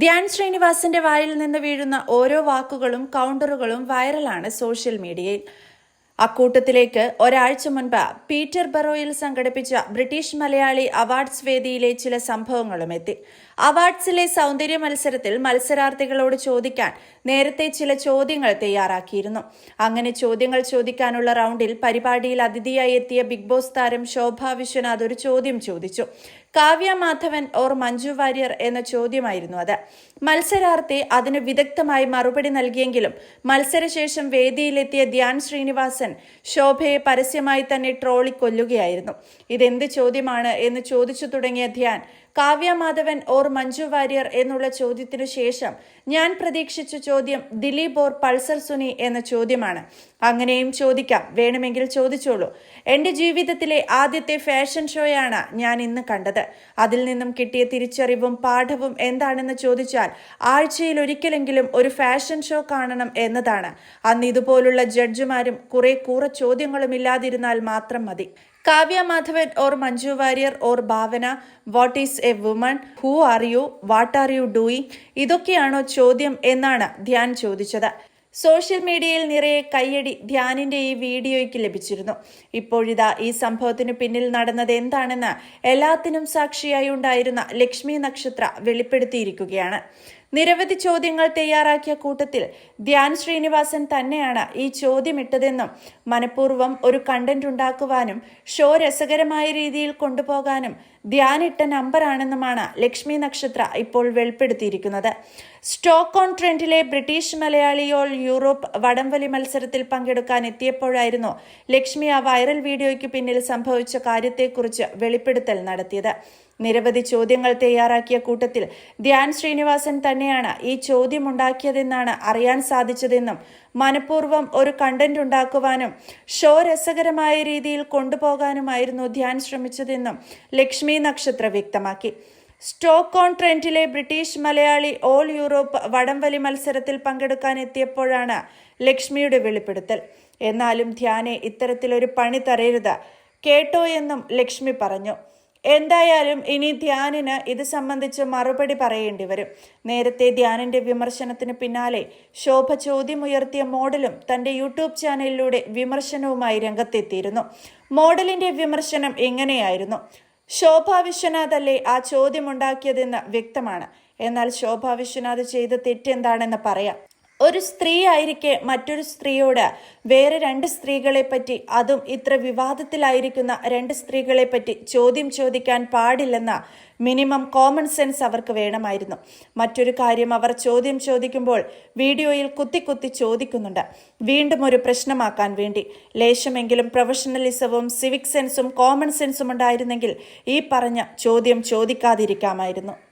ധ്യാൻ ശ്രീനിവാസന്റെ വായിൽ നിന്ന് വീഴുന്ന ഓരോ വാക്കുകളും കൗണ്ടറുകളും വൈറലാണ് സോഷ്യൽ മീഡിയയിൽ. അക്കൂട്ടത്തിലേക്ക് ഒരാഴ്ച മുൻപ് പീറ്റർ ബറോയിൽ സംഘടിപ്പിച്ച ബ്രിട്ടീഷ് മലയാളി അവാർഡ്സ് വേദിയിലെ ചില സംഭവങ്ങളും എത്തി. അവാർഡ്സിലെ സൗന്ദര്യ മത്സരത്തിൽ മത്സരാർത്ഥികളോട് ചോദിക്കാൻ നേരത്തെ ചില ചോദ്യങ്ങൾ തയ്യാറാക്കിയിരുന്നു. അങ്ങനെ ചോദ്യങ്ങൾ ചോദിക്കാനുള്ള റൗണ്ടിൽ പരിപാടിയിൽ അതിഥിയായി എത്തിയ ബിഗ് ബോസ് താരം ശോഭ വിശ്വനാഥ് ഒരു ചോദ്യം ചോദിച്ചു. കാവ്യ മാധവൻ ഓർ മഞ്ജു വാര്യർ എന്ന ചോദ്യമായിരുന്നു അത്. മത്സരാർത്ഥി അതിന് വിദഗ്ധമായി മറുപടി നൽകിയെങ്കിലും മത്സരശേഷം വേദിയിലെത്തിയ ധ്യാൻ ശ്രീനിവാസൻ ശോഭയെ പരസ്യമായി തന്നെ ട്രോളിക്കൊല്ലുകയായിരുന്നു. ഇതെന്ത് ചോദ്യമാണ് എന്ന് ചോദിച്ചു തുടങ്ങിയ ധ്യാൻ കാവ്യ മാധവൻ ഓർ മഞ്ജു വാര്യർ എന്നുള്ള ചോദ്യത്തിനു ശേഷം ഞാൻ പ്രതീക്ഷിച്ച ചോദ്യം ദിലീപ് ഓർ പൾസർ സുനി എന്ന ചോദ്യമാണ്. അങ്ങനെയും ചോദിക്കാം, വേണമെങ്കിൽ ചോദിച്ചോളൂ. എന്റെ ജീവിതത്തിലെ ആദ്യത്തെ ഫാഷൻ ഷോയാണ് ഞാൻ ഇന്ന് കണ്ടത്. അതിൽ നിന്നും കിട്ടിയ തിരിച്ചറിവും പാഠവും എന്താണെന്ന് ചോദിച്ചാൽ ആഴ്ചയിൽ ഒരിക്കലെങ്കിലും ഒരു ഫാഷൻ ഷോ കാണണം എന്നതാണ്. അന്ന് ഇതുപോലുള്ള ജഡ്ജിമാരും കുറെ ചോദ്യങ്ങളും ഇല്ലാതിരുന്നാൽ മാത്രം മതി. Kavya Madhavan or Manju Warrier or Bhavana, what is a woman, who are you, what are you doing, ഇതൊക്കെയാണോ ചോദ്യം എന്നാണ് ധ്യാൻ ചോദിച്ചത്. സോഷ്യൽ മീഡിയയിൽ നിറയെ കയ്യടി ധ്യാനിന്റെ ഈ വീഡിയോയ്ക്ക് ലഭിച്ചിരുന്നു. ഇപ്പോഴിതാ ഈ സംഭവത്തിന് പിന്നിൽ നടന്നത് എന്താണെന്ന് എല്ലാത്തിനും സാക്ഷിയായി ഉണ്ടായിരുന്ന ലക്ഷ്മി നക്ഷത്ര വെളിപ്പെടുത്തിയിരിക്കുകയാണ്. നിരവധി ചോദ്യങ്ങൾ തയ്യാറാക്കിയ കൂട്ടത്തിൽ ധ്യാൻ ശ്രീനിവാസൻ തന്നെയാണ് ഈ ചോദ്യമിട്ടതെന്നും മനഃപൂർവ്വം ഒരു കണ്ടന്റ് ഉണ്ടാക്കുവാനും ഷോ രസകരമായ രീതിയിൽ കൊണ്ടുപോകാനും ധ്യാൻ ഇട്ട നമ്പറാണെന്നുമാണ് ലക്ഷ്മി നക്ഷത്ര ഇപ്പോൾ വെളിപ്പെടുത്തിയിരിക്കുന്നത്. സ്റ്റോക്ക് ഓൺ ട്രെൻഡിലെ ബ്രിട്ടീഷ് മലയാളി ഓൾ യൂറോപ്പ് വടംവലി മത്സരത്തിൽ പങ്കെടുക്കാൻ എത്തിയപ്പോഴായിരുന്നു ലക്ഷ്മി ആ വൈറൽ വീഡിയോയ്ക്ക് പിന്നിൽ സംഭവിച്ച കാര്യത്തെക്കുറിച്ച് വെളിപ്പെടുത്തൽ നടത്തിയത്. നിരവധി ചോദ്യങ്ങൾ തയ്യാറാക്കിയ കൂട്ടത്തിൽ ധ്യാൻ ശ്രീനിവാസൻ തന്നെയാണ് ഈ ചോദ്യമുണ്ടാക്കിയതെന്നാണ് അറിയാൻ സാധിച്ചതെന്നും മനഃപൂർവ്വം ഒരു കണ്ടന്റ് ഉണ്ടാക്കുവാനും ഷോ രസകരമായ രീതിയിൽ കൊണ്ടുപോകാനുമായിരുന്നു ധ്യാൻ ശ്രമിച്ചതെന്നും ലക്ഷ്മി നക്ഷത്ര വ്യക്തമാക്കി. സ്റ്റോക്ക് ഓൺ ട്രെൻഡിലെ ബ്രിട്ടീഷ് മലയാളി ഓൾ യൂറോപ്പ് വടംവലി മത്സരത്തിൽ പങ്കെടുക്കാൻ എത്തിയപ്പോഴാണ് ലക്ഷ്മിയുടെ വെളിപ്പെടുത്തൽ. എന്നാലും ധ്യാനെ ഇത്തരത്തിലൊരു പണി തരരുത് കേട്ടോ എന്നും ലക്ഷ്മി പറഞ്ഞു. എന്തായാലും ഇനി ധ്യാനിന് ഇത് സംബന്ധിച്ച് മറുപടി പറയേണ്ടി വരും. നേരത്തെ ധ്യാനിന്റെ വിമർശനത്തിന് പിന്നാലെ ശോഭ ചോദ്യമുയർത്തിയ മോഡലും തന്റെ യൂട്യൂബ് ചാനലിലൂടെ വിമർശനവുമായി രംഗത്തെത്തിയിരുന്നു. മോഡലിന്റെ വിമർശനം ഇങ്ങനെയായിരുന്നു: ശോഭ വിശ്വനാഥ് അല്ലേ ആ ചോദ്യമുണ്ടാക്കിയതെന്ന് വ്യക്തമാണ്. എന്നാൽ ശോഭ വിശ്വനാഥ് ചെയ്ത തെറ്റെന്താണെന്ന് പറയാം. ഒരു സ്ത്രീ ആയിരിക്കെ മറ്റൊരു സ്ത്രീയോട് വേറെ രണ്ട് സ്ത്രീകളെ പറ്റി, അതും ഇത്ര വിവാദത്തിലായിരിക്കുന്ന രണ്ട് സ്ത്രീകളെ പറ്റി ചോദ്യം ചോദിക്കാൻ പാടില്ലെന്ന മിനിമം കോമൺ സെൻസ് അവർക്ക് വേണമായിരുന്നു. മറ്റൊരു കാര്യം, അവർ ചോദ്യം ചോദിക്കുമ്പോൾ വീഡിയോയിൽ കുത്തി ചോദിക്കുന്നുണ്ട്, വീണ്ടും ഒരു പ്രശ്നമാക്കാൻ വേണ്ടി. ലേശമെങ്കിലും പ്രൊഫഷണലിസവും സിവിക് സെൻസും കോമൺ സെൻസും ഉണ്ടായിരുന്നെങ്കിൽ ഈ പറഞ്ഞ ചോദ്യം ചോദിക്കാതിരിക്കാമായിരുന്നു.